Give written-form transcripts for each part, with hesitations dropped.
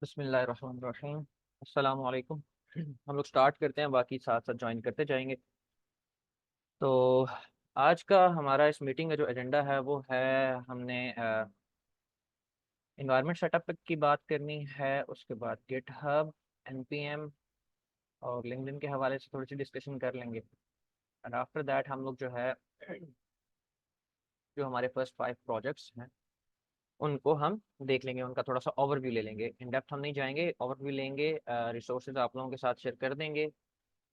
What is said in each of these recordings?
बिस्मिल्लाहिर्रहमानिर्रहीम। अस्सलामु अलैकुम। हम लोग स्टार्ट करते हैं, बाकी साथ साथ ज्वाइन करते जाएंगे। तो आज का हमारा इस मीटिंग का जो एजेंडा है वो है, हमने इन्वायरमेंट सेटअप की बात करनी है। उसके बाद गिटहब, एनपीएम और लिंक्डइन के हवाले से थोड़ी सी डिस्कशन कर लेंगे। एंड आफ्टर दैट हम लोग जो है जो हमारे फर्स्ट 5 प्रोजेक्ट्स हैं उनको हम देख लेंगे, उनका थोड़ा सा ओवरव्यू ले लेंगे। इन डेप्थ हम नहीं जाएंगे, ओवरव्यू लेंगे। रिसोर्सेज आप लोगों के साथ शेयर कर देंगे।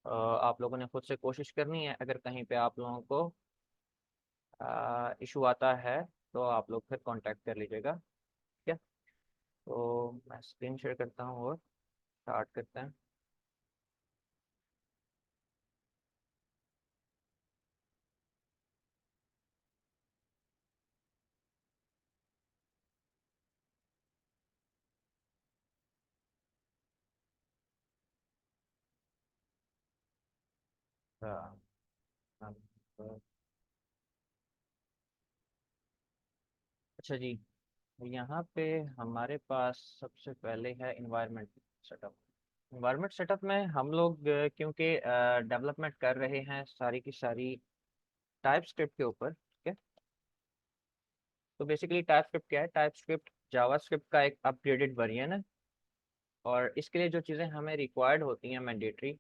आप लोगों ने खुद से कोशिश करनी है। अगर कहीं पे आप लोगों को इशू आता है तो आप लोग फिर कांटेक्ट कर लीजिएगा। ठीक है, तो मैं स्क्रीन शेयर करता हूँ और स्टार्ट करते हैं। हाँ, हाँ, अच्छा जी। यहाँ पे हमारे पास सबसे पहले है इन्वायरमेंट सेटअप। इन्वायरमेंट सेटअप में हम लोग क्योंकि डेवलपमेंट कर रहे हैं सारी की सारी टाइप स्क्रिप्ट के ऊपर। ठीक है, तो बेसिकली टाइप स्क्रिप्ट क्या है? टाइप स्क्रिप्ट जावा स्क्रिप्ट का एक अपग्रेडेड वर्जन है। और इसके लिए जो चीज़ें हमें रिक्वायर्ड होती हैं मैंडेटरी,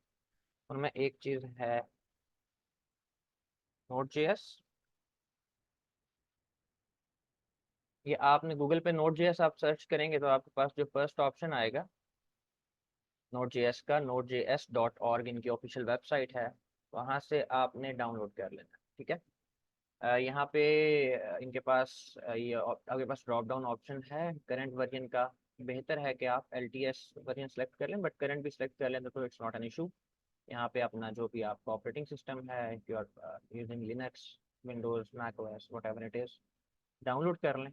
उनमें एक चीज़ है नोड जेएस। ये आपने गूगल पे नोड जेएस आप सर्च करेंगे तो आपके पास जो फर्स्ट ऑप्शन आएगा नोड जेएस का, node js.org इनकी ऑफिशियल वेबसाइट है। वहाँ से आपने डाउनलोड कर लेना। ठीक है, यहाँ पे इनके पास ये आपके पास ड्रॉप डाउन ऑप्शन है करंट वर्जन का। बेहतर है कि आप एलटीएस वर्जन सेलेक्ट कर लें, बट करंट भी सेलेक्ट कर लें तो इट्स नॉट एन इशू। यहाँ पे अपना जो भी आपका ऑपरेटिंग सिस्टम है, if you are using Linux, Windows, Mac OS, whatever it is, download कर लें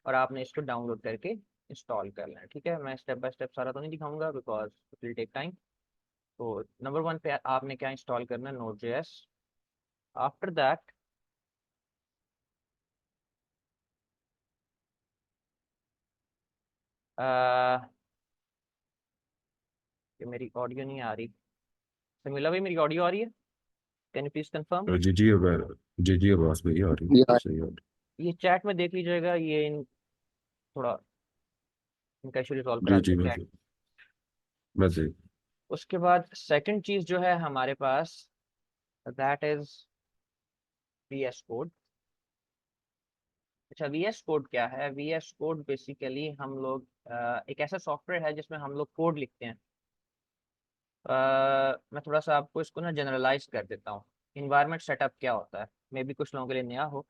और आपने इसको डाउनलोड करके इंस्टॉल कर लें। ठीक है, मैं स्टेप बाय स्टेप सारा तो नहीं दिखाऊंगा because it will take time. तो नंबर 1 पे आपने क्या इंस्टॉल करना है? Node JS. आफ्टर दैट कि मेरी ऑडियो नहीं आ रही। समीला भाई, मेरी ऑडियो आ रही है? Can you please confirm? जी जी अगर जी जी आवाज नहीं आ रही यार सही आ रही। ये चैट में देख लीजिएगा, थोड़ा इनका इशू रिजॉल्व करा जी जी देते हैं। मैं सही। उसके बाद सेकंड चीज जो है हमारे पास, दैट इज वीएस कोड। अच्छा, वीएस कोड क्या है? वीएस कोड बेसिकली हम लोग एक ऐसा सॉफ्टवेयर है जिसमें हम लोग कोड लिखते हैं। मैं थोड़ा सा आपको इसको ना जनरलाइज कर देता हूँ। इन्वायरमेंट सेटअप क्या होता है, मे बी कुछ लोगों के लिए नया हो।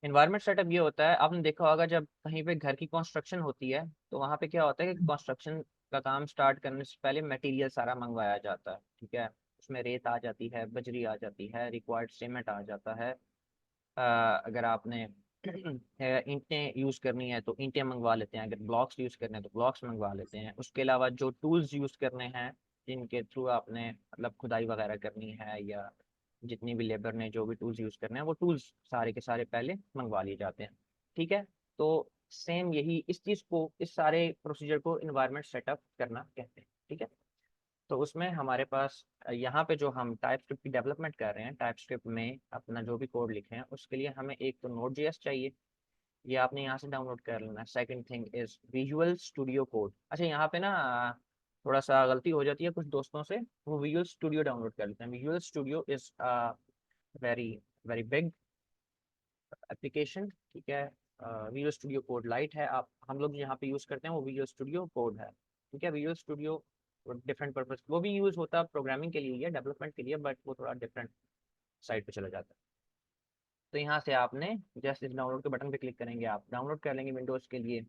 इन्वायरमेंट सेटअप ये होता है, आपने देखा होगा जब कहीं पे घर की कंस्ट्रक्शन होती है तो वहाँ पे क्या होता है कि कंस्ट्रक्शन का काम स्टार्ट करने से पहले मटेरियल सारा मंगवाया जाता है। ठीक है, उसमें रेत आ जाती है, बजरी आ जाती है, रिक्वायर्ड सीमेंट आ जाता है। अगर आपने ईंटें यूज़ करनी है तो ईंटें मंगवा लेते हैं, अगर ब्लॉक्स यूज़ करने हैं तो ब्लॉक्स मंगवा लेते हैं। उसके अलावा जो टूल्स यूज़ करने हैं, जिनके थ्रू आपने मतलब खुदाई वगैरह करनी है, या जितनी भी लेबर ने जो भी टूल्स यूज़ करने हैं, वो टूल्स सारे के सारे पहले मंगवा लिए जाते हैं। ठीक है, तो सेम यही इस चीज़ को, इस सारे प्रोसीजर को इन्वायरमेंट सेटअप करना कहते हैं। ठीक है, तो उसमें हमारे पास यहाँ पे जो हम टाइप स्क्रिप्ट की डेवलपमेंट कर रहे हैं, टाइप स्क्रिप्ट में अपना जो भी कोड लिखे हैं उसके लिए हमें एक तो नोड जेएस चाहिए। ये आपने यहाँ से डाउनलोड कर लेना। Second thing is visual studio code. अच्छा, यहाँ पे ना थोड़ा सा गलती हो जाती है कुछ दोस्तों से, वो विजुअल स्टूडियो डाउनलोड कर लेते हैं। Visual studio is very very big application. ठीक है, विजुअल स्टूडियो कोड लाइट है। आप हम लोग यहाँ पे यूज़ करते हैं वो विजुअल स्टूडियो कोड है। ठीक है, विजुअल स्टूडियो डिफरेंट पर्पज वो भी यूज़ होता है प्रोग्रामिंग के लिए या डेवलपमेंट के लिए, बट वो थोड़ा डिफरेंट साइड पे चला जाता है। तो यहाँ से आपने जस्ट इस डाउनलोड के बटन पे क्लिक करेंगे, आप डाउनलोड कर लेंगे विंडोज़ के लिए।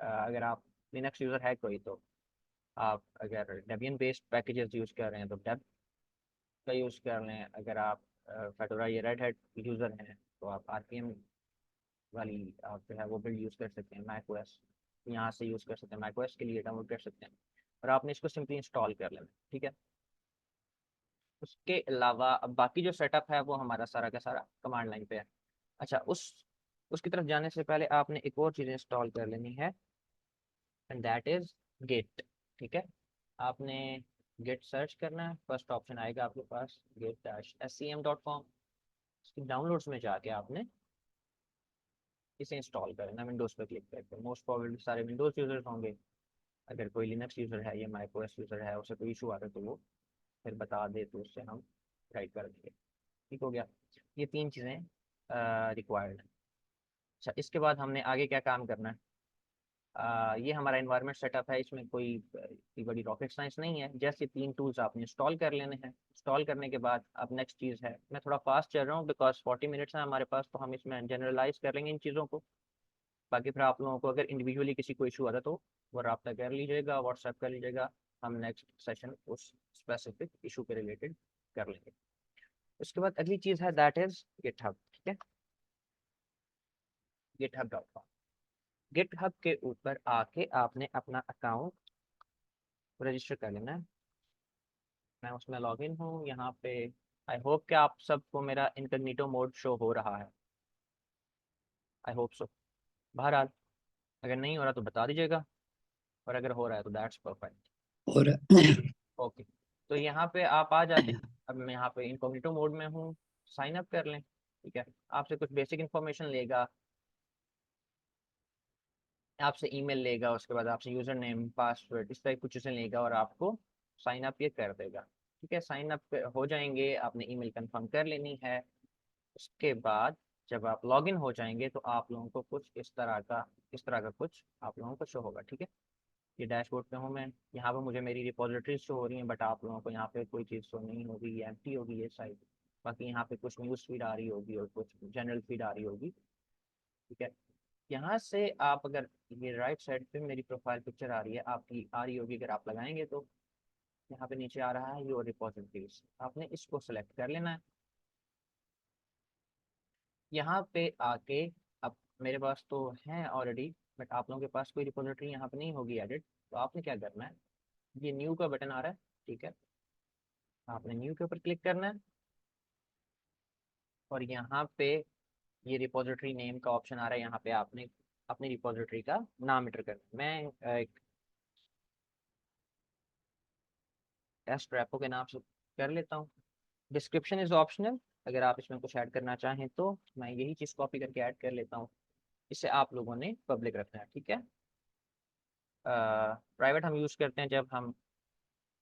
अगर आप लिनक्स यूज़र है कोई तो आप अगर डेबियन बेस्ड पैकेजेस यूज़ कर रहे हैं तो डेब का यूज़ कर लें। अगर आप फेडोरा या रेड हैट यूज़र हैं तो आप आरपीएम वाली आप जो है वो बिल्ड यूज़ कर सकते हैं। मैक ओएस यहाँ से यूज़ कर सकते हैं, मैक ओएस के लिए डाउनलोड कर सकते हैं और आपने इसको सिंपली इंस्टॉल कर लेना। ठीक है, उसके अलावा अब बाकी जो सेटअप है वो हमारा सारा का सारा कमांड लाइन पे है। अच्छा, उसकी तरफ जाने से पहले आपने एक और चीज़ इंस्टॉल कर लेनी है, एंड दैट इज गिट। ठीक है, आपने गिट सर्च करना है, फर्स्ट ऑप्शन आएगा आपके पास git-scm.com। इसकी डाउनलोड्स में जाके आपने इसे इंस्टॉल करना, विंडोज़ पर क्लिक करके। मोस्ट प्रोबेबली सारे विंडोज़ यूजर्स होंगे, अगर कोई लिनक्स यूज़र है या माइक ओएस यूज़र है, उसे कोई इशू आ रहा है तो वो फिर बता दे तो उससे हम गाइड कर देंगे। ठीक हो गया, ये तीन चीज़ें रिक्वायर्ड। अच्छा, इसके बाद हमने आगे क्या काम करना है? ये हमारा इन्वायरमेंट सेटअप है, इसमें कोई इतनी बड़ी रॉकेट साइंस नहीं है। जैसे तीन टूल्स आपने इंस्टॉल कर लेने हैं। इंस्टॉल करने के बाद अब नेक्स्ट चीज़ है, मैं थोड़ा फास्ट चल रहा हूँ बिकॉज 40 मिनट्स हैं हमारे पास, तो हम इसमें जनरलाइज कर लेंगे इन चीज़ों को। बाकी फिर आप लोगों को अगर इंडिविजुअली किसी को इशू आता है तो वो रब्ता कर लीजिएगा, व्हाट्सएप कर लीजिएगा, हम नेक्स्ट सेशन उस स्पेसिफिक इशू के रिलेटेड कर लेंगे। उसके बाद अगली चीज़ है दैट इज गिटहब। ठीक है, github.com। गिटहब के ऊपर आके आपने अपना अकाउंट रजिस्टर कर लेना है। मैं उसमें लॉगिन हूँ यहाँ पे। आई होप कि आप सबको मेरा इनकॉग्निटो मोड शो हो रहा है, आई होप सो। बहरहाल अगर नहीं हो रहा तो बता दीजिएगा, और अगर हो रहा है तो दैट्स परफेक्ट। और ओके, तो यहाँ पे आप आ जाते हैं। अब मैं यहाँ पे इनकॉग्निटो मोड में हूँ, साइन अप कर लें। ठीक है, आपसे कुछ बेसिक इन्फॉर्मेशन लेगा, आपसे ईमेल लेगा, उसके बाद आपसे यूज़र नेम पासवर्ड इस टाइप कुछ चीज़ें लेगा और आपको साइन अप ये कर देगा। ठीक है, साइन अप हो जाएंगे, आपने ईमेल कंफर्म कर लेनी है। उसके बाद जब आप लॉगिन हो जाएंगे तो आप लोगों को कुछ इस तरह का कुछ आप लोगों को शो होगा। ठीक है, ये डैशबोर्ड पे हूँ मैं, यहाँ पे मुझे मेरी रिपोजिटरीज शो हो रही हैं, बट आप लोगों को यहाँ पे कोई चीज़ शो नहीं होगी, ये एम्प्टी होगी ये साइड। बाकी यहाँ पे कुछ न्यूज़ फीड आ रही होगी और कुछ जनरल फीड आ रही होगी। ठीक है, यहाँ से आप अगर ये राइट साइड पे मेरी प्रोफाइल पिक्चर आ रही है, आपकी आ रही होगी, अगर आप लगाएंगे तो यहाँ पे नीचे आ रहा है योर रिपोजिटरीज, आपने इसको सेलेक्ट कर लेना है। यहाँ पे आके अब मेरे पास तो है ऑलरेडी, बट आप लोगों के पास कोई रिपोजिटरी यहाँ पे नहीं होगी एडिट, तो आपने क्या करना है, ये न्यू का बटन आ रहा है। ठीक है, आपने न्यू के ऊपर क्लिक करना है और यहाँ पे ये रिपोजिटरी नेम का ऑप्शन आ रहा है, यहाँ पे आपने अपनी रिपोजिटरी का नाम एंटर करना है। मैं एक टेस्ट रैपो के नाम से कर लेता हूँ। डिस्क्रिप्शन इज ऑप्शनल, अगर आप इसमें कुछ ऐड करना चाहें तो मैं यही चीज़ कॉपी करके ऐड कर लेता हूँ। इसे आप लोगों ने पब्लिक रखना है। ठीक है, प्राइवेट हम यूज़ करते हैं जब हम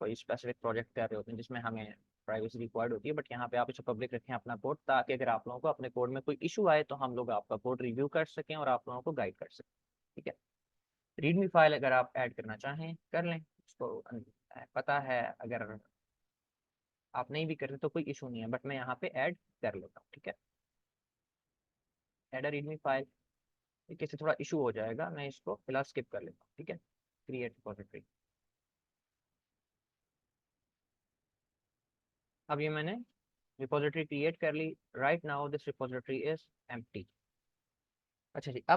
कोई स्पेसिफिक प्रोजेक्ट कर रहे होते हैं जिसमें हमें प्राइवेसी रिक्वायर्ड होती है, बट यहाँ पे आप इसे पब्लिक रखें अपना कोड, ताकि अगर आप लोगों को अपने कोड में कोई इशू आए तो हम लोग आपका कोड रिव्यू कर सकें और आप लोगों को गाइड कर सकें। ठीक है, रीडमी फाइल अगर आप ऐड करना चाहें कर लें, उसको पता है अगर आप नहीं भी करें तो कोई इशू नहीं है, बट मैं यहाँ पे ऐड कर लेता हूँ। ठीक है, ऐड अ रीडमी फाइल, किसी थोड़ा इशू हो जाएगा, मैं इसको फिलहाल स्किप कर लेता हूँ। ठीक है, क्रिएट रिपोजिटरी। अब ये मैंने रिपोजिटरी क्रिएट कर ली। Right now this repository is empty. अच्छा जी, अ,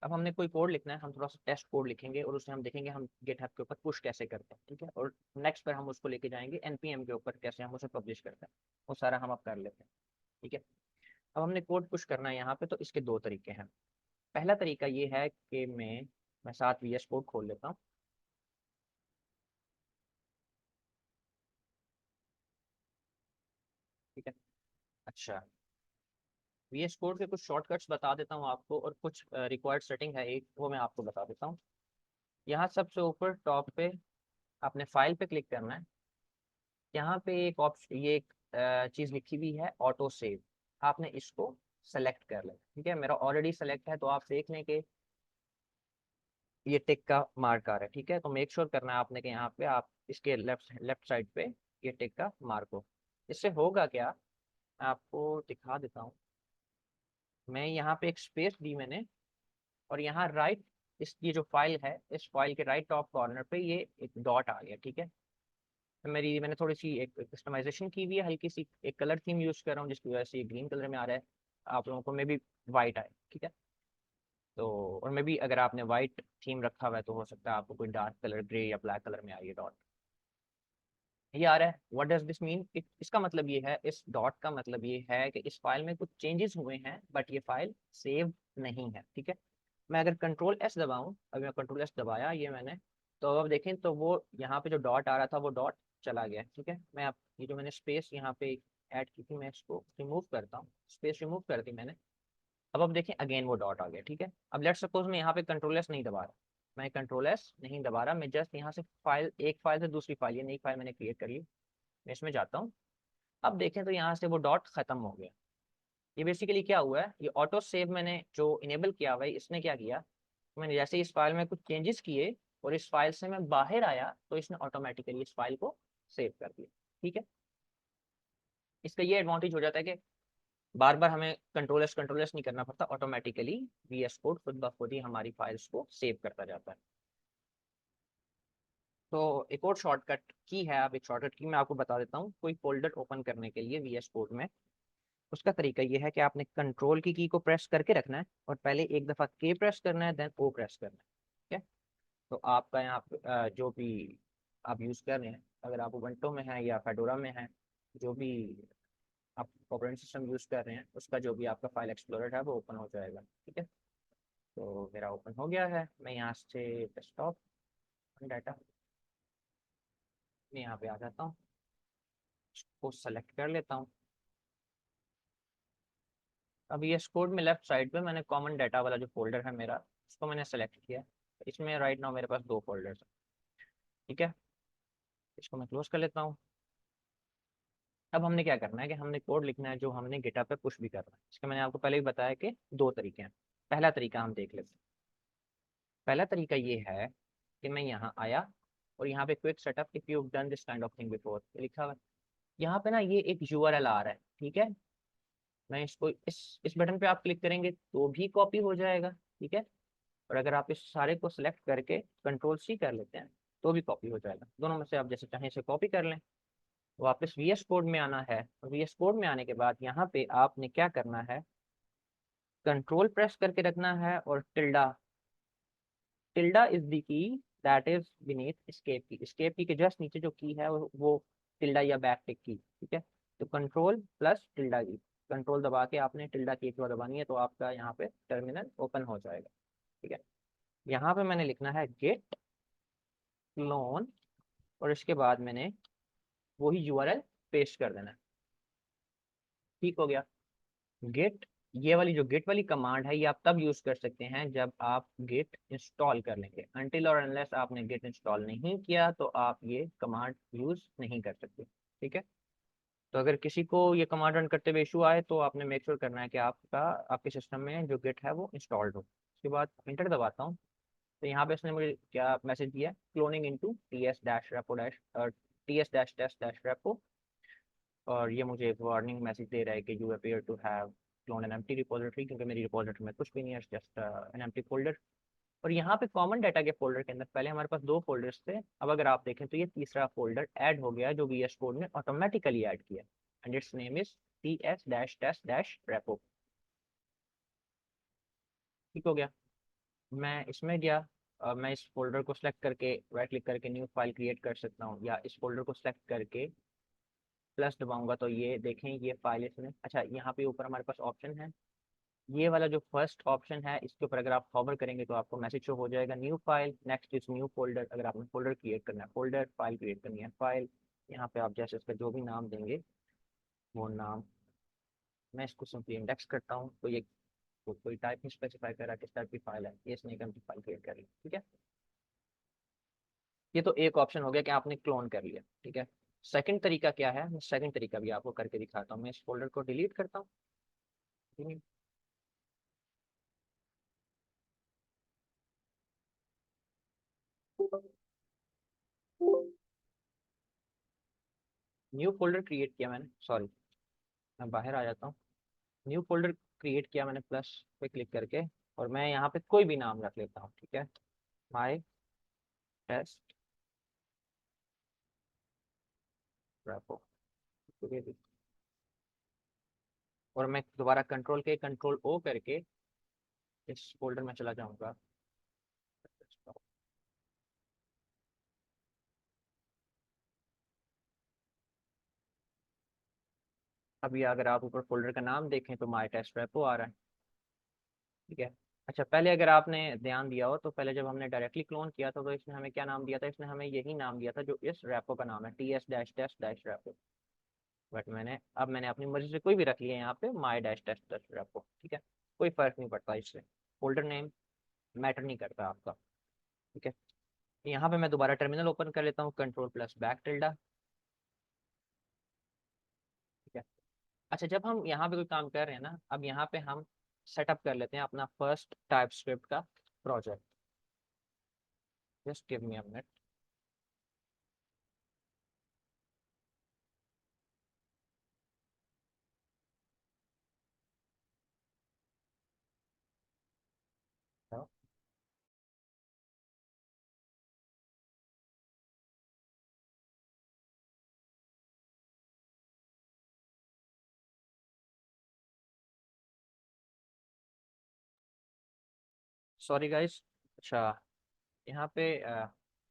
अब हमने कोई कोड लिखना है, हम थोड़ा सा टेस्ट कोड लिखेंगे और उससे हम देखेंगे हम गिटहब के ऊपर पुश कैसे करते हैं। ठीक है, और नेक्स्ट पर हम उसको लेके जाएंगे एनपीएम के ऊपर, कैसे हम उसे पब्लिश करते हैं, वो सारा हम अब कर लेते हैं। ठीक है, अब हमने कोड पुश करना है यहाँ पे, तो इसके दो तरीके हैं। पहला तरीका ये है कि मैं साथ वीएस कोड खोल लेता हूँ। ठीक है, अच्छा, वीएस कोड के कुछ शॉर्टकट्स बता देता हूँ आपको, और कुछ रिक्वायर्ड सेटिंग है एक, वो मैं आपको बता देता हूँ। यहाँ सबसे ऊपर टॉप पे आपने फाइल पे क्लिक करना है। यहाँ पे एक ऑप्शन, ये एक चीज़ लिखी हुई है ऑटो सेव, आपने इसको सेलेक्ट कर लें। ठीक है, मेरा ऑलरेडी सेलेक्ट है, तो आप देख लें कि ये टिक का मार्क आ रहा है। ठीक है, तो मेक श्योर करना है आपने कि यहाँ पे आप इसके लेफ्ट लेफ्ट साइड पे ये टिक का मार्क हो। इससे होगा क्या, मैं आपको दिखा देता हूँ। मैं यहाँ पे एक स्पेस दी मैंने, और यहाँ राइट, इस ये जो फाइल है, इस फाइल के राइट टॉप कॉर्नर पे ये एक डॉट आ गया। ठीक है, तो मैंने थोड़ी सी एक कस्टमाइजेशन की हुई है, हल्की सी एक कलर थीम यूज कर रहा हूँ जिसकी वजह से ये ग्रीन कलर में आ रहा है। आप लोगों को मे बी वाइट आए। ठीक है, तो और मे बी अगर आपने वाइट थीम रखा हुआ है तो हो सकता है आपको कोई डार्क कलर ग्रे या ब्लैक कलर में आए डॉट। ये आ रहा है, व्हाट डज दिस मीन, इसका मतलब ये है, इस डॉट का मतलब ये है कि इस फाइल में कुछ चेंजेस हुए हैं, बट ये फाइल सेव नहीं है। ठीक है, मैं अगर कंट्रोल एस दबाऊं, अभी मैं कंट्रोल एस दबाया ये मैंने, तो अब देखें तो वो यहाँ पे जो डॉट आ रहा था वो डॉट चला गया। ठीक है, मैं अब ये जो मैंने स्पेस यहाँ पे ऐड की थी मैं इसको रिमूव करता हूँ, स्पेस रिमूव कर दी मैंने। अब देखें अगेन वो डॉट आ गया। ठीक है, अब लेट्स सपोज मैं यहाँ पे कंट्रोल एस नहीं दबा रहा, मैं कंट्रोल एस नहीं दबा रहा, मैं जस्ट यहाँ से फाइल, एक फाइल से दूसरी फाइल, ये नई फाइल मैंने क्रिएट कर ली, मैं इसमें जाता हूँ। अब देखें तो यहाँ से वो डॉट खत्म हो गया। ये बेसिकली क्या हुआ है, ये ऑटो सेव मैंने जो इनेबल किया हुआ है इसने क्या किया, मैंने जैसे इस फाइल में कुछ चेंजेस किए और इस फाइल से मैं बाहर आया तो इसने ऑटोमेटिकली इस फाइल को सेव कर दिया। ठीक है, इसका ये एडवांटेज हो जाता है कि बार बार हमें कंट्रोलर्स नहीं करना पड़ता, ऑटोमेटिकली वीएस कोड खुद ब खुद ही हमारी फाइल्स को सेव करता जाता है। तो एक और शॉर्टकट की है, अब एक शॉर्टकट की मैं आपको बता देता हूँ। कोई फोल्डर ओपन करने के लिए वीएस कोड में उसका तरीका ये है कि आपने कंट्रोल की को प्रेस करके रखना है और पहले एक दफा के प्रेस करना है, देन ओ प्रेस करना है। ठीक है, तो आपका यहाँ पे जो भी आप यूज़ कर रहे हैं, अगर आप उबंटू में है या फेडोरा में है, जो भी आप ऑपरेटिंग सिस्टम यूज़ कर रहे हैं उसका जो भी आपका फाइल एक्सप्लोरर है वो ओपन हो जाएगा। ठीक है, तो मेरा ओपन हो गया है। मैं यहाँ से डेस्कटॉप डाटा मैं यहाँ पे आ जाता हूँ, उसको सेलेक्ट कर लेता हूँ। अब ये कोड में लेफ्ट साइड पे मैंने कॉमन डाटा वाला जो फोल्डर है मेरा, उसको मैंने सेलेक्ट किया। इसमें राइट नाउ मेरे पास दो फोल्डर्स हैं। ठीक है, इसको मैं क्लोज कर लेता हूँ। अब हमने क्या करना है कि हमने कोड लिखना है जो हमने गिटहब पे पुश भी करना है। इसका मैंने आपको पहले ही बताया कि दो तरीके हैं। पहला तरीका हम देख लेते हैं। पहला तरीका ये है कि मैं यहाँ आया और यहाँ पे quick setup if you done this kind of thing before लिखा हुआ है। यहाँ पे ना ये एक यूआरएल आ रहा है। ठीक है, मैं इसको इस बटन पे आप क्लिक करेंगे तो भी कॉपी हो जाएगा। ठीक है, और अगर आप इस सारे को सिलेक्ट करके कंट्रोल सी कर लेते हैं तो भी कॉपी हो जाएगा। दोनों में से आप जैसे चाहें इसे कॉपी कर लें। वापस वीएस कोड में आना है, और वीएस कोड में आने के बाद यहाँ पे आपने क्या करना है, कंट्रोल प्रेस करके रखना है और tilde, tilde is the key that is beneath escape की। एस्केप की के जस्ट नीचे जो की है वो टिल्डा या बैक टिक की। ठीक है, तो कंट्रोल प्लस टिल्डा की, कंट्रोल दबा के आपने टिल्डा की एक बार दबानी है तो आपका यहाँ पे टर्मिनल ओपन हो जाएगा। ठीक है, यहाँ पे मैंने लिखना है गेट क्लोन और इसके बाद मैंने वही यूआरएल पेस्ट कर देना है। ठीक हो गया। गेट, ये वाली जो गेट वाली कमांड है ये आप तब यूज कर सकते हैं जब आप गेट इंस्टॉल कर लेंगे। अनटिल और अनलेस आपने गेट इंस्टॉल नहीं किया तो आप ये कमांड यूज नहीं कर सकते। ठीक है, तो अगर किसी को ये कमांड रन करते हुए इशू आए तो आपने मेक श्योर करना है कि आपका आपके सिस्टम में जो गेट है वो इंस्टॉल्ड हो। उसके बाद इंटर दबाता हूँ तो यहाँ पे इसने मुझे क्या मैसेज दिया, cloning into TS dash repo dash TS dash test dash repo, और ये मुझे एक वार्निंग मैसेज दे रहा है कि you appear to have clone an empty repository, क्योंकि मेरी रिपोजिटरी में कुछ भी नहीं है, जस्ट एन एम्प्टी फोल्डर। और यहाँ पे कॉमन डाटा के फोल्डर के अंदर पहले हमारे पास दो फोल्डर्स थे, अब अगर आप देखें तो ये तीसरा फोल्डर ऐड हो गया जो वीएस कोड ने ऑटोमेटिकली ऐड किया, and its name is T S dash test dash repo. ठीक हो गया, मैं इसमें गया। मैं इस फोल्डर को सिलेक्ट करके राइट क्लिक करके न्यू फाइल क्रिएट कर सकता हूँ, या इस फोल्डर को सिलेक्ट करके प्लस दबाऊंगा तो ये देखें ये फाइल इसमें, अच्छा यहाँ पे ऊपर हमारे पास ऑप्शन है, ये वाला जो फर्स्ट ऑप्शन है इसके ऊपर अगर आप होवर करेंगे तो आपको मैसेज शो हो जाएगा new file, next is new folder. अगर आपने फोल्डर क्रिएट करना है फोल्डर, फाइल क्रिएट करनी है फाइल, यहाँ पे आप जैसे इसका जो भी नाम देंगे वो नाम, मैं इसको सिंपली इंडेक्स करता हूँ तो ये कोई टाइप नहीं स्पेसिफाई कर रहा किस टाइप की फाइल है, ये इसने एक फाइल क्रिएट कर ली। ठीक है, ये तो एक ऑप्शन हो गया कि आपने क्लोन कर लिया। ठीक है, सेकंड तरीका क्या है, मैं सेकंड तरीका भी आपको करके दिखाता हूँ। मैं इस फोल्डर को डिलीट करता हूँ, न्यू फोल्डर क्रिएट किया मैंने, सॉरी मैं बाहर आ जाता हूँ। न्यू फोल्डर क्रिएट किया मैंने प्लस पे क्लिक करके, और मैं यहाँ पे कोई भी नाम रख लेता हूँ। ठीक है, माई टेस्ट रेपो, और मैं दोबारा कंट्रोल के कंट्रोल ओ करके इस फोल्डर में चला जाऊंगा। अभी अगर आप ऊपर फोल्डर का नाम देखें तो माई टेस्ट रेपो आ रहा है। ठीक है, अच्छा, पहले अगर आपने ध्यान दिया हो तो पहले जब हमने डायरेक्टली क्लोन किया था तो इसने हमें क्या नाम दिया था, इसने हमें यही नाम दिया था जो इस रेपो का नाम है, T S dash dash dash repo. But मैंने अपनी मर्जी से कोई भी रख लिया यहाँ पे, माई डैश डैश डैश रेपो, ठीक है। कोई फर्क नहीं पड़ता इससे, फोल्डर नेम मैटर नहीं करता आपका, ठीक है। यहाँ पे मैं दोबारा टर्मिनल ओपन कर लेता हूँ, कंट्रोल प्लस बैक टिल्डा, ठीक है। अच्छा, जब हम यहाँ पे कोई काम कर रहे हैं ना, अब यहाँ पे हम सेटअप कर लेते हैं अपना फर्स्ट टाइप स्क्रिप्ट का project. Just give me a minute. Sorry guys. अच्छा, यहाँ पे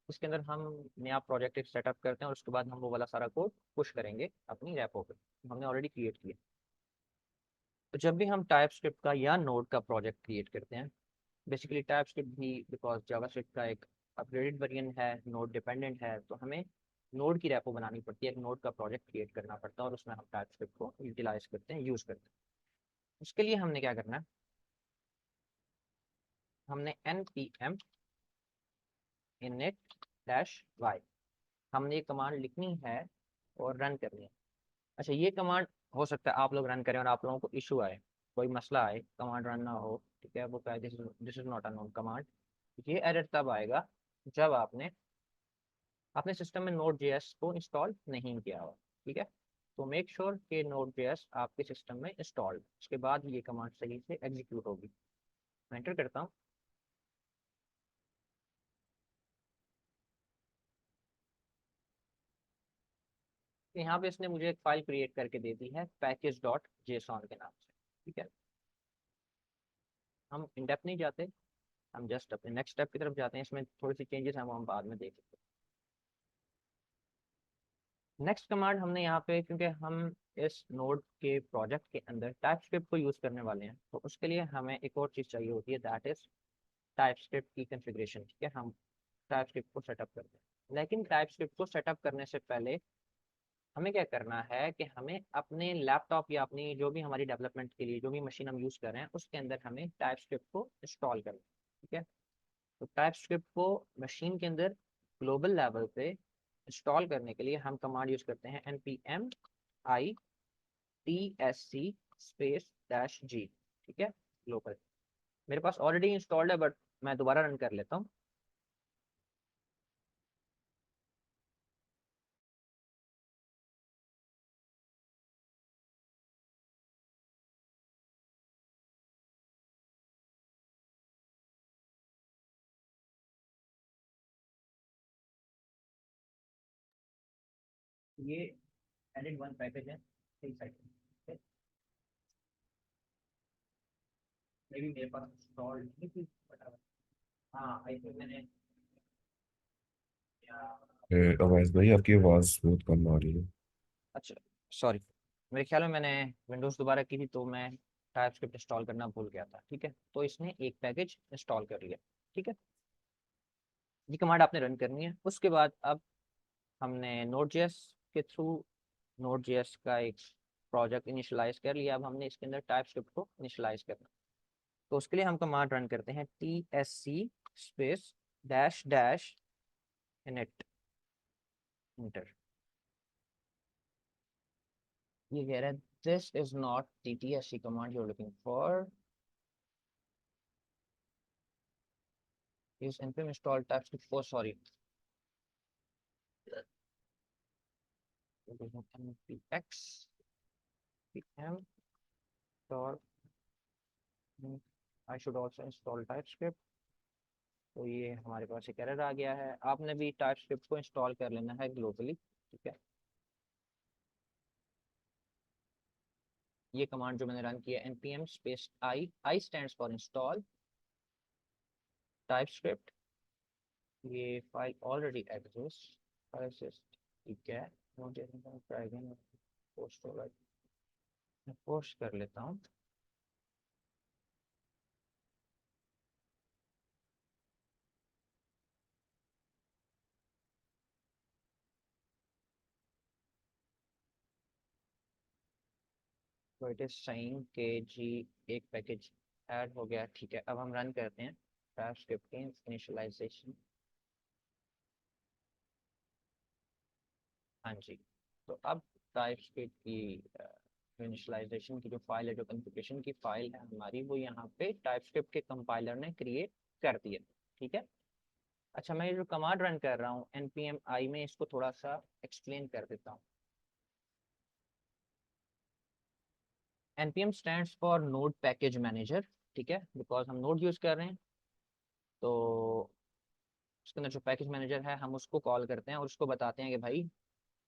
इसके अंदर हम नया प्रोजेक्ट एक सेटअप करते हैं और उसके बाद हम वो वाला सारा कोड पुश करेंगे अपनी रैपो पे, हमने ऑलरेडी क्रिएट किया। तो जब भी हम टाइप स्क्रिप्ट का या नोड का प्रोजेक्ट क्रिएट करते हैं, बेसिकली टाइप स्क्रिप्ट भी बिकॉज जावास्क्रिप्ट का एक अपग्रेडेड वर्जन है, नोड डिपेंडेंट है, तो हमें नोड की रैपो बनानी पड़ती है, एक नोड का प्रोजेक्ट क्रिएट करना पड़ता है और उसमें हम टाइप स्क्रिप्ट को यूटिलाइज करते हैं, यूज करते हैं। उसके लिए हमने क्या करना है, हमने npm init dash y, हमने ये कमांड लिखनी है और रन करनी है। अच्छा, ये कमांड हो सकता है आप लोग रन करें और आप लोगों को इशू आए, कोई मसला आए, कमांड रन ना हो, ठीक है। वो क्या है, this is not a known command. ये एरर तब आएगा जब आपने अपने सिस्टम में नोड जेएस को इंस्टॉल नहीं किया हो, ठीक है। तो मेक श्योर कि नोड जेएस आपके सिस्टम में इंस्टॉल्ड, उसके बाद ये कमांड सही से एग्जीक्यूट होगी। मैं एंटर करता हूँ। तो यहाँ पे इसने मुझे एक फाइल क्रिएट करके दे दी है पैकेज डॉट जेसॉन के नाम से, ठीक है। हम इन डेप्थ नहीं जाते, हम जस्ट अपने नेक्स्ट स्टेप की तरफ जाते हैं। इसमें थोड़ी सी चेंजेस हैं वो हम बाद में देख सकते हैं। नेक्स्ट कमांड हमने यहाँ पे, क्योंकि हम इस नोड के प्रोजेक्ट के अंदर टाइप स्क्रिप्ट को यूज करने वाले हैं, तो उसके लिए हमें एक और चीज चाहिए होती है, दैट इज टाइप स्क्रिप्ट की कॉन्फ़िगरेशन, ठीक है। हम टाइप स्क्रिप्ट को सेटअप करते हैं, लेकिन टाइप स्क्रिप्ट को सेटअप करने से पहले हमें क्या करना है कि हमें अपने लैपटॉप या अपनी जो भी हमारी डेवलपमेंट के लिए जो भी मशीन हम यूज कर रहे हैं उसके अंदर हमें टाइप स्क्रिप्ट को इंस्टॉल करना है, ठीक है। तो टाइप स्क्रिप्ट को मशीन के अंदर ग्लोबल लेवल पे इंस्टॉल करने के लिए हम कमांड यूज करते हैं npm i tsc space -g, ठीक है, ग्लोबल। मेरे पास ऑलरेडी इंस्टॉल्ड है बट मैं दोबारा रन कर लेता हूँ। ये एडिट वन पैकेज है, ठीक है। मे बी मेरे पास इंस्टॉल्ड नहीं थी, हाँ आई थिंक मैंने अवैस भाई आपकी आवाज़ बहुत कम आ रही है। अच्छा, सॉरी, मेरे ख्याल में मैंने विंडोज़ दोबारा की थी तो मैं टाइप स्क्रिप्ट इंस्टॉल करना भूल गया था, ठीक है। तो इसने एक पैकेज इंस्टॉल कर लिया, ठीक है। ये कमांड आपने रन करनी है। उसके बाद अब हमने Node.js के थ्रू Node.js का एक प्रोजेक्ट इनिशियलाइज कर लिया, अब हमने इसके अंदर टाइप स्क्रिप्ट को इनिशियलाइज करना। तो उसके लिए हम कमांड रन करते हैं tsc space dash dash init, enter. ये कह रहा है this is not TTSC command you are looking for, is npm install TypeScript, oh sorry, npx pm dot I should also install TypeScript। तो ये हमारे पास एक एरर आ गया है, आपने भी TypeScript को इंस्टॉल कर लेना है ग्लोबली, ठीक है। ये कमांड जो मैंने रन किया npm space I stands for install TypeScript। ये फाइल ऑलरेडी एग्जिस्ट, ठीक है। पोस्ट कर लेता हूँ। तो इट इज सेइंग के जी एक पैकेज ऐड हो गया, ठीक है। अब हम रन करते हैं टाइपस्क्रिप्ट की इनिशियलाइजेशन। हाँ जी। तो अब टाइपस्क्रिप्ट की इनिशियलाइजेशन की जो फाइल है, जो कॉन्फ़िगरेशन की फाइल है हमारी, वो यहाँ पे टाइपस्क्रिप्ट के कंपाइलर ने क्रिएट कर दी है, ठीक है। अच्छा, मैं ये जो कमांड रन कर रहा हूँ npm i में, इसको थोड़ा सा एक्सप्लेन कर देता हूँ। npm stands for node package manager, ठीक है, बिकॉज हम नोड यूज कर रहे हैं। तो उसके अंदर जो पैकेज मैनेजर है हम उसको कॉल करते हैं और उसको बताते हैं कि भाई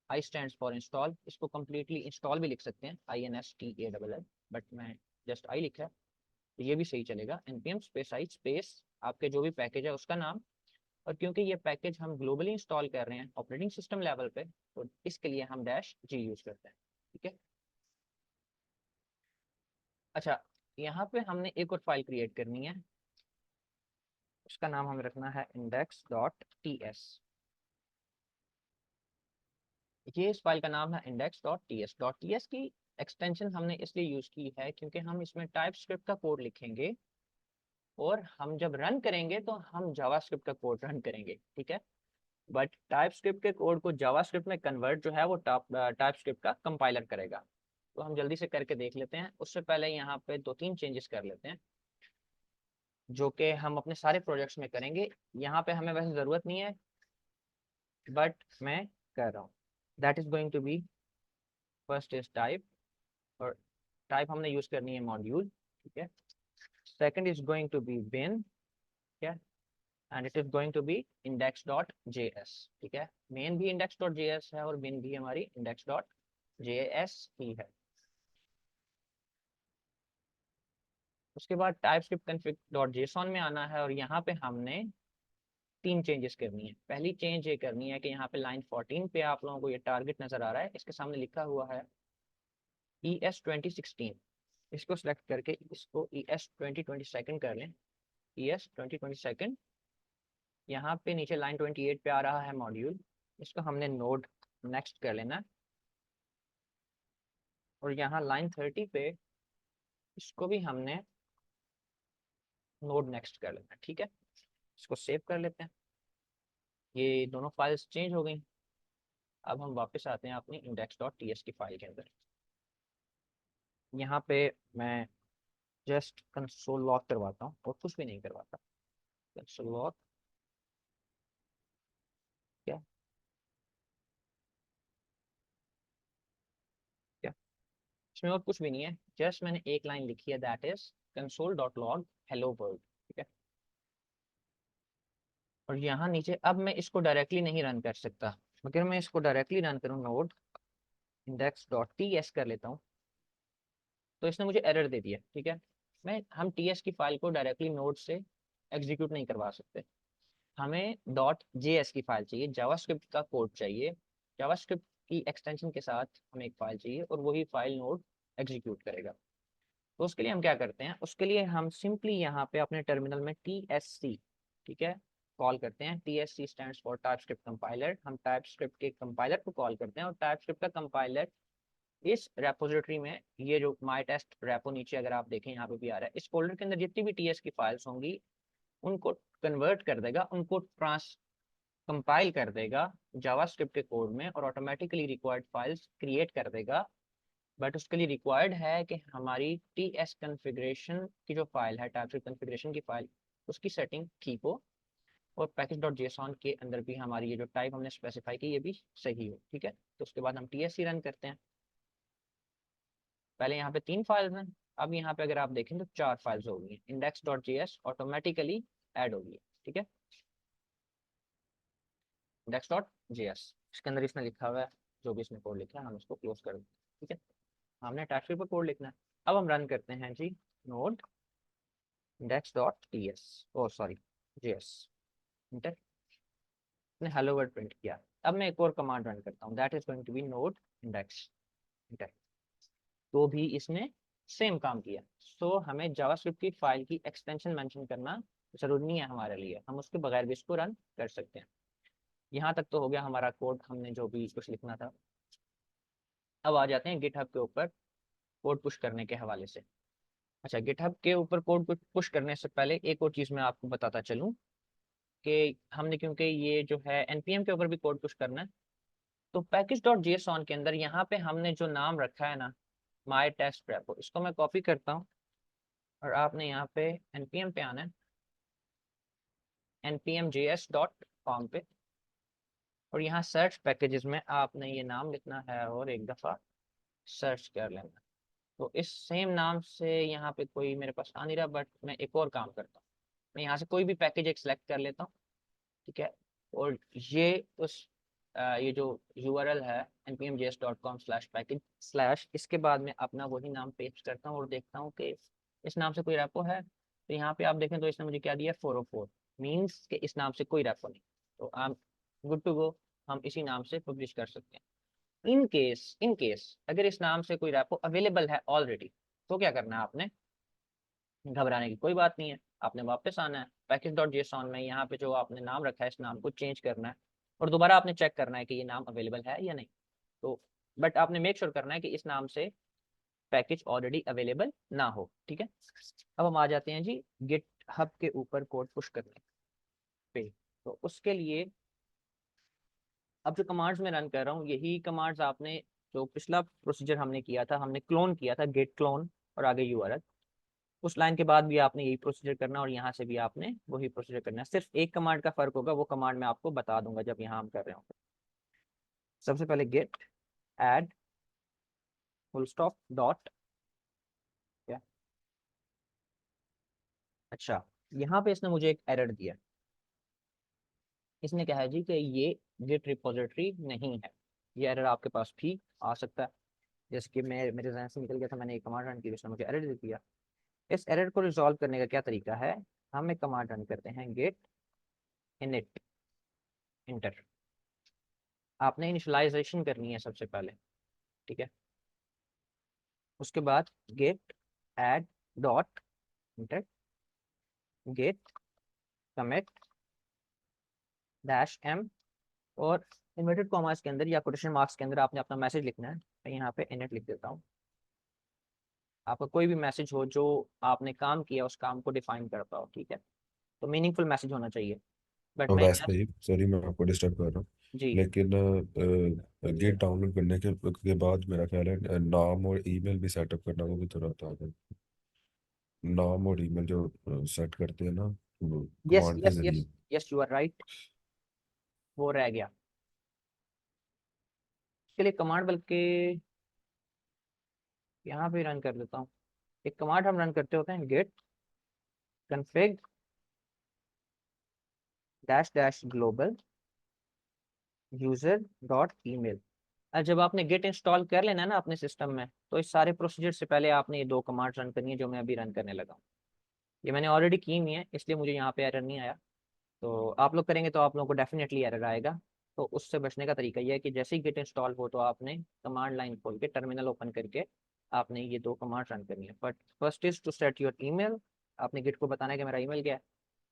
आई स्टैंड्स फॉर इंस्टॉल। इसको कम्प्लीटली इंस्टॉल भी लिख सकते हैं, INSTALL, बट मैं जस्ट आई लिखा है तो ये भी सही चलेगा। npm स्पेस आई स्पेस आपके जो भी पैकेज है उसका नाम। और क्योंकि ये पैकेज हम ग्लोबली इंस्टॉल कर रहे हैं ऑपरेटिंग सिस्टम लेवल पे, तो इसके लिए हम -G यूज करते हैं, ठीक है। अच्छा, यहाँ पे हमने एक और फाइल क्रिएट करनी है, उसका नाम हमें रखना है index.ts। ये इस फाइल का नाम है index.ts। .ts की एक्सटेंशन हमने इसलिए यूज की है क्योंकि हम इसमें टाइपस्क्रिप्ट का कोड लिखेंगे और हम जब रन करेंगे तो हम जावास्क्रिप्ट का कोड रन करेंगे, ठीक है। बट टाइपस्क्रिप्ट के कोड को जावास्क्रिप्ट में कन्वर्ट जो है वो टाइपस्क्रिप्ट का कंपाइलर करेगा। तो हम जल्दी से करके देख लेते हैं। उससे पहले यहाँ पे 2-3 चेंजेस कर लेते हैं जो कि हम अपने सारे प्रोजेक्ट्स में करेंगे। यहाँ पे हमें वैसे ज़रूरत नहीं है बट मैं कर रहा हूँ। That is going to be first is type, और टाइप हमने यूज करनी है मॉड्यूल, ठीक है। Second is going to be bin, ठीक है। And it is going to be index.js, ठीक है। मेन भी index.js है और bin भी हमारी index.js ही है। उसके बाद टाइपस्क्रिप्ट config.json में आना है और यहाँ पे हमने 3 चेंजेस करनी है। पहली चेंज ये करनी है कि यहाँ पे लाइन 14 पे आप लोगों को ये टारगेट नजर आ रहा है, इसके सामने लिखा हुआ है ES 2016। इसको सिलेक्ट करके इसको ES 2022 कर लें। ES 2022, यहाँ पे नीचे लाइन 28 पे आ रहा है मॉड्यूल, इसको हमने नोड नेक्स्ट कर लेना है। और यहाँ लाइन 30 पे इसको भी हमने नोड नेक्स्ट कर लेना है, ठीक है। इसको सेव कर लेते हैं। ये दोनों फाइल्स चेंज हो गई। अब हम वापस आते हैं अपनी index.ts की फाइल के अंदर। यहाँ पे मैं जस्ट कंसोल लॉग करवाता हूँ और कुछ भी नहीं करवाता। कंसोल लॉग क्या क्या, इसमें और कुछ भी नहीं है, जस्ट मैंने एक लाइन लिखी है, that is console.log hello world, ठीक है। और यहाँ नीचे अब मैं इसको डायरेक्टली नहीं रन कर सकता। अगर मैं इसको डायरेक्टली रन करूँ, नोड index.ts कर लेता हूँ, तो इसने मुझे एरर दे दिया, ठीक है। हम टीएस की फाइल को डायरेक्टली नोड से एग्जीक्यूट नहीं करवा सकते। हमें .js की फाइल चाहिए, जावास्क्रिप्ट का कोड चाहिए, जावास्क्रिप्ट की एक्सटेंशन के साथ हमें एक फाइल चाहिए और वही फाइल नोड एग्जीक्यूट करेगा। तो उसके लिए हम क्या करते हैं, उसके लिए हम सिंपली यहाँ पे अपने टर्मिनल में TSC, ठीक है, कॉल करते हैं। TSC stands for TypeScript compiler. हम टाइपस्क्रिप्ट के कंपाइलर को कॉल करते हैं और टाइपस्क्रिप्ट का कंपाइलर इस रेपोजिटरी में, ये जो माई टेस्ट रेपो नीचे अगर आप देखें यहाँ पे भी आ रहा है, इस फोल्डर के अंदर जितनी भी टीएस की फाइल्स होंगी उनको कन्वर्ट कर देगा, उनको ट्रांस कंपाइल कर देगा जावास्क्रिप्ट के कोड में और ऑटोमेटिकली रिक्वायर्ड फाइल्स क्रिएट कर देगा। बट उसके लिए रिक्वायर्ड है कि हमारी टीएस कॉन्फ़िगरेशन की जो फाइल है, टाइपस्क्रिप्ट कॉन्फ़िगरेशन की फाइल, उसकी सेटिंग ठीक हो और पैकेज.json के अंदर भी हमारी ये जो टाइप हमने स्पेसिफाई की ये भी सही हो, ठीक है। तो उसके बाद हम TSC रन करते हैं। पहले यहाँ पे 3 फाइल्स हैं, अब यहाँ पे अगर आप देखें तो 4 फाइल्स हो गई हैं। index.js ऑटोमेटिकली ऐड हो गई है, ठीक है। index.js, इसके अंदर इसने लिखा हुआ है जो भी इसने कोड लिखा है, हम इसको क्लोज कर दें, ठीक है। हमने टाइपस्क्रिप्ट पर कोड लिखना है। अब हम रन करते हैं जी node index.ts, oh sorry js, enter, ने हेलो वर्ल्ड प्रिंट किया। अब मैं एक और कमांड रन करता हूँ, that is going to be node index, enter. तो भी इसने सेम काम किया। सो हमें जावास्क्रिप्ट की फाइल की एक्सटेंशन मेंशन करना जरूरी नहीं है हमारे लिए, हम उसके बगैर भी इसको रन कर सकते हैं। यहाँ तक तो हो गया हमारा कोड, हमने जो भी कुछ लिखना था। अब आ जाते हैं गिटहब के ऊपर। कोड पुश करने के हवाले से। अच्छा, गिटहब के ऊपर कोड पुश करने से पहले एक और चीज़ मैं आपको बताता चलूँ कि हमने, क्योंकि ये जो है npm के ऊपर भी कोड पुश करना है, तो package.json के अंदर यहाँ पे हमने जो नाम रखा है ना, माई टेस्ट रेपो, इसको मैं कॉपी करता हूँ और आपने यहाँ पे npm पे आना है, npmjs.com पे, और यहाँ सर्च पैकेजेस में आपने ये नाम लिखना है और एक दफ़ा सर्च कर लेना। तो इस सेम नाम से यहाँ पे कोई मेरे पास आ नहीं रहा, बट मैं एक और काम करता हूँ, मैं यहाँ से कोई भी पैकेज एक सेलेक्ट कर लेता हूँ, ठीक है, और ये उस ये जो URL है npmjs.com/package/ इसके बाद में अपना वही नाम पेस्ट करता हूँ और देखता हूँ कि इस नाम से कोई रेपो है। तो यहाँ पे आप देखें तो इसने मुझे क्या दिया, 404, मीन्स कि इस नाम से कोई रेपो नहीं। तो आप गुड टू गो, हम इसी नाम से पब्लिश कर सकते हैं। इन केस अगर इस नाम से कोई रेपो अवेलेबल है ऑलरेडी, तो क्या करना है आपने, घबराने की कोई बात नहीं है, आपने वापस आना है package.json में, यहाँ पे जो आपने नाम रखा है इस नाम को चेंज करना है और दोबारा आपने चेक करना है कि ये नाम अवेलेबल है या नहीं। तो बट आपने मेक श्योर करना है कि इस नाम से पैकेज ऑलरेडी अवेलेबल ना हो, ठीक है। अब हम आ जाते हैं जी गिट हब के ऊपर कोड पुश करने पे। तो उसके लिए अब जो कमांड्स मैं रन कर रहा हूँ, यही कमांड्स आपने, जो पिछला प्रोसीजर हमने किया था, हमने क्लोन किया था, गेट क्लोन और आगे URL, उस लाइन के बाद भी आपने यही प्रोसीजर करना और यहाँ से भी आपने वही प्रोसीजर करना है। सिर्फ एक कमांड का फर्क होगा, वो कमांड मैं आपको बता दूंगा जब यहाँ हम कर रहे होंगे। सबसे पहले git add full stop dot, क्या, अच्छा, यहाँ पे इसने मुझे एक एरर दिया। इसने कहा है जी कि ये गिट रिपोजिटरी नहीं है। ये एरर आपके पास भी आ सकता है, जैसे कि मेरे जहन से निकल गया था, मैंने एक कमांड रन किया, उसने मुझे एरर दे दिया। इस एरर को रिजॉल्व करने का क्या तरीका है, हम एक कमांड रन करते हैं, गेट इनिट इंटर। आपने इनिशियलाइजेशन करनी है सबसे पहले, ठीक है। उसके बाद git add dot enter git commit dash m, और इन्वर्टेड कॉमास के अंदर या कोटेशन मार्क्स के अंदर आपने अपना मैसेज लिखना है। मैं यहाँ पे इनिट लिख देता हूँ। आपका कोई भी मैसेज हो जो आपने काम किया उस काम को डिफाइन करता हो, ठीक है, तो मीनिंगफुल मैसेज होना चाहिए। बट तो मैं वैसे यहाँ, ही, सॉरी मैं आपको डिस्टर्ब कर रहा हूँ, जी, लेकिन गेट डाउनलोड करने के बाद मेरा ख्याल है नाम और ईमेल भी सेटअप करना, वो भी थोड़ा बता दें। नाम और ईमेल जो सेट करते हैं ना, यस कमांड के यस यस जरिए। यस, यू आर राइट, वो रह गया। इसके लिए कमांड बल्कि यहाँ पे रन कर देता हूँ। एक कमांड हम रन करते होते हैं, git config dash dash global user dot email. और जब आपने गेट इंस्टॉल कर लेना है ना अपने सिस्टम में, तो इस सारे प्रोसीजर से पहले आपने ये दो कमांड रन करनी है जो मैं अभी रन करने लगा हूँ। ये मैंने ऑलरेडी की हुई है, इसलिए मुझे यहाँ पे एरर नहीं आया। तो आप लोग करेंगे तो आप लोगों को डेफिनेटली एरर आएगा। तो उससे बचने का तरीका ये है कि जैसे ही गेट इंस्टॉल हो तो आपने कमांड लाइन खोल के टर्मिनल ओपन करके आपने ये दो कमांड रन करनी है। But first is to set your email. आपने गेट को बताना है कि मेरा ईमेल क्या है,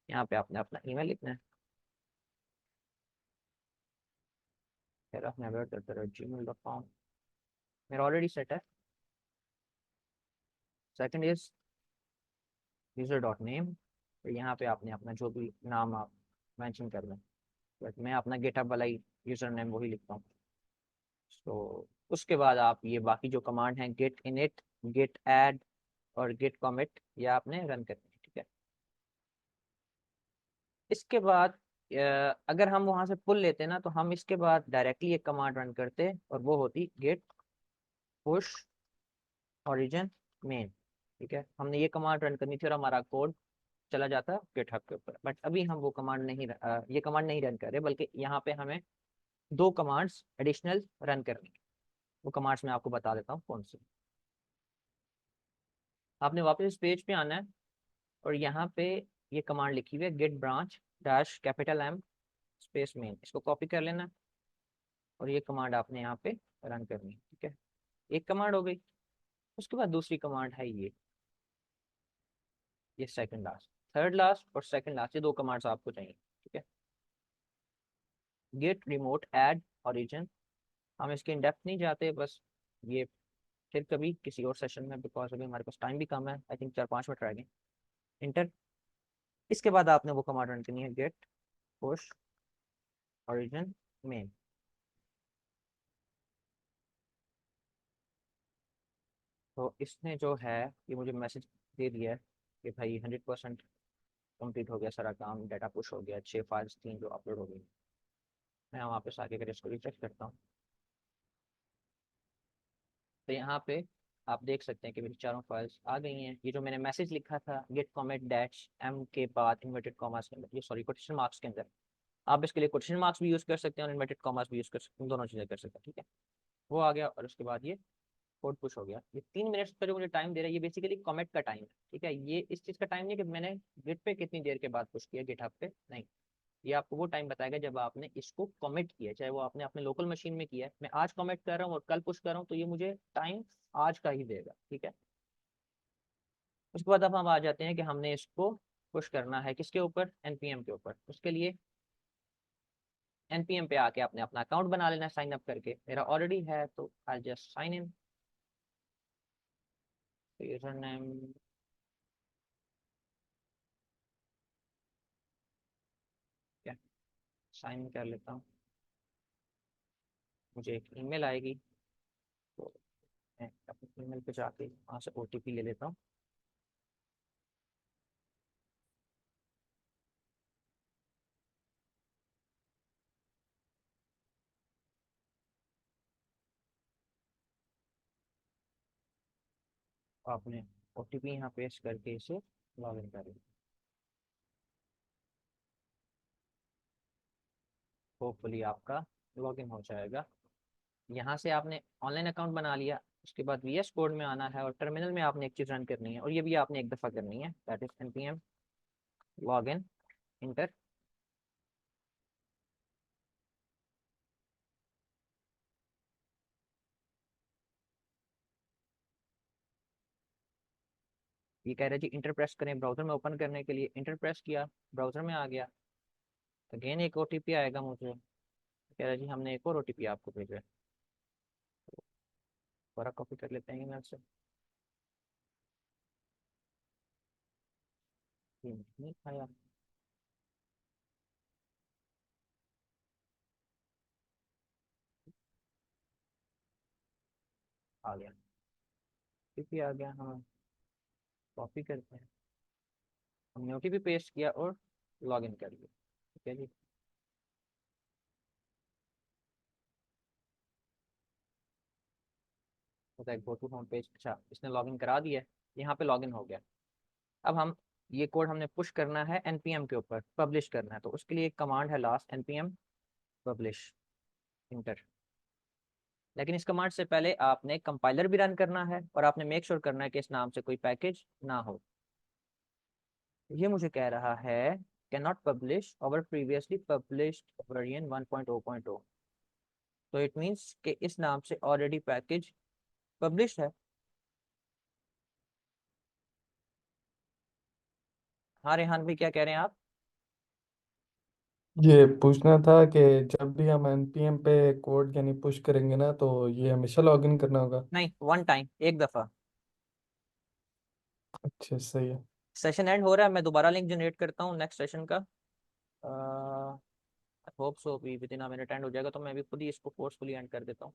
यहाँ पे आपने अपना ईमेल लिखना है, gmail.com, मेरा ऑलरेडी सेट है। Second is user dot name, तो यहाँ पे आपने अपना जो भी नाम आप मेंशन कर लें, बट मैं अपना गेटअप वाला ही यूजर नेम वही लिखता हूँ। तो उसके बाद आप ये बाकी जो कमांड हैं, गेट इनिट, गेट ऐड और गेट कमिट, ये आपने रन करनी है, ठीक है। इसके बाद अगर हम वहां से पुल लेते ना, तो हम इसके बाद डायरेक्टली एक कमांड रन करते और वो होती गेट पुश ओरिजिन मेन, ठीक है। हमने ये कमांड रन करनी थी और हमारा कोड चला जाता है गिटहब के ऊपर। बट अभी हम वो कमांड नहीं ये कमांड नहीं रन कर रहे, बल्कि यहाँ पे हमें दो कमांड्स एडिशनल रन करनी है। वो कमांड्स मैं आपको बता देता हूँ कौन सी। आपने वापस इस पेज पे आना है और यहाँ पे ये कमांड लिखी हुई है, git branch dash capital M space main, इसको कॉपी कर लेना है और ये कमांड आपने यहाँ पे रन करनी है, ठीक है। एक कमांड हो गई। उसके बाद दूसरी कमांड है ये सेकंड लास्ट, थर्ड लास्ट और सेकंड लास्ट, ये दो कमांड्स आपको चाहिए, ठीक है। गेट रिमोट ऐड ओरिजिन, हम इसके इन डेप्थ नहीं जाते, बस ये फिर कभी किसी और सेशन में, बिकॉज अभी हमारे पास टाइम भी कम है, आई थिंक 4-5 मिनट रह गए। इंटर, इसके बाद आपने वो कमांड रन करनी है, गेट पुश ओरिजिन मेन। तो इसने जो है ये मुझे मैसेज दे दिया है कि भाई 100% कंप्लीट हो गया सारा काम, डाटा पुश हो गया, 6 फाइल्स थी जो अपलोड हो गई। मैं वापस आके अगर इसको रिचेक करता हूँ तो यहाँ पे आप देख सकते हैं कि मेरी चारों फाइल्स आ गई हैं। ये जो मैंने मैसेज लिखा था गेट कॉमेट डैश एम के बाद इन्वर्टेड कॉमास के अंदर, ये सॉरी कोटेशन मार्क्स के अंदर, आप इसके लिए कोटेशन मार्क्स भी यूज़ कर सकते हैं और इन्वर्टेड कॉमास भी यूज़ कर सकते हैं, दोनों चीज़ें कर सकते हैं, ठीक है। वो आ गया और उसके बाद ये कोड पुश हो गया। ये 3 मिनट का जो मुझे टाइम दे रहा है ये बेसिकली कमेंट का टाइम है, ठीक है। ये इस चीज़ का टाइम नहीं कि मैंने गिट पे कितनी देर के बाद पुश किया, गिटहब पे नहीं। ये आपको वो टाइम बताएगा जब आपने इसको कमिट किया, चाहे वो आपने अपने लोकल मशीन में किया है। मैं आज कमिट कर रहा हूँ और कल पुश कर रहा हूँ तो ये मुझे टाइम आज का ही देगा, ठीक है। उसके बाद अब हम आ जाते हैं कि हमने इसको पुश करना है किसके ऊपर, एनपीएम के ऊपर। उसके लिए एनपीएम पे आके आपने अपना अकाउंट बना लेना साइन अप करके। मेरा ऑलरेडी है तो I just sign in, user name, क्या, साइन कर लेता हूँ। मुझे एक ईमेल आएगी तो मैं अपने ईमेल पे जाके वहाँ से ओटीपी ले लेता हूँ। आपने ओटीपी यहाँ पेस्ट करके इसे लॉग इन कर लिया। होपफुली आपका लॉग इन हो जाएगा। यहाँ से आपने ऑनलाइन अकाउंट बना लिया। उसके बाद वीएस कोड में आना है और टर्मिनल में आपने एक चीज़ रन करनी है और ये भी आपने एक दफ़ा करनी है, that is npm log in inter. ये कह रहे हैं जी इंटर प्रेस करें ब्राउजर में ओपन करने के लिए। इंटर प्रेस किया, ब्राउजर में आ गया। अगेन एक ओटीपी आएगा मुझे, कह रहा है जी हमने एक और ओटीपी आपको भेजा है। थोड़ा कॉपी कर लेते हैं ईमेल से। नहीं आया, आ गया, ओटीपी आ गया। हाँ, कॉपी करते हैं। हमने ओटीपी पेस्ट किया और लॉग इन कर लिया, ठीक है जी। होता है गो टू होम पेज, अच्छा इसने लॉग इन करा दिया है, यहाँ पे लॉग इन हो गया। अब हम ये कोड हमने पुश करना है npm के ऊपर, पब्लिश करना है। तो उसके लिए एक कमांड है लास्ट npm पब्लिश इंटर। लेकिन इस कमांड से पहले आपने कंपाइलर भी रन करना है और आपने मेक श्योर करना है कि इस नाम से कोई पैकेज ना हो। ये मुझे कह रहा है can not publish over previously published version 1.0.0। तो इट मीन्स कि इस नाम से ऑलरेडी पैकेज पब्लिश है। हाँ रेहान भाई, क्या कह रहे हैं आप? ये पूछना था कि जब भी हम एनपीएम पे कोड यानी पुश करेंगे ना तो ये हमेशा लॉगिन करना होगा। नहीं, वन टाइम, एक दफा। अच्छा सही है। सेशन एंड हो रहा है, मैं दोबारा लिंक जनरेट करता हूँ नेक्स्ट सेशन का। आई होप सो भी with in a minute and हो जाएगा, तो मैं भी खुद ही इसको फोर्सफुली एंड कर देता हूँ।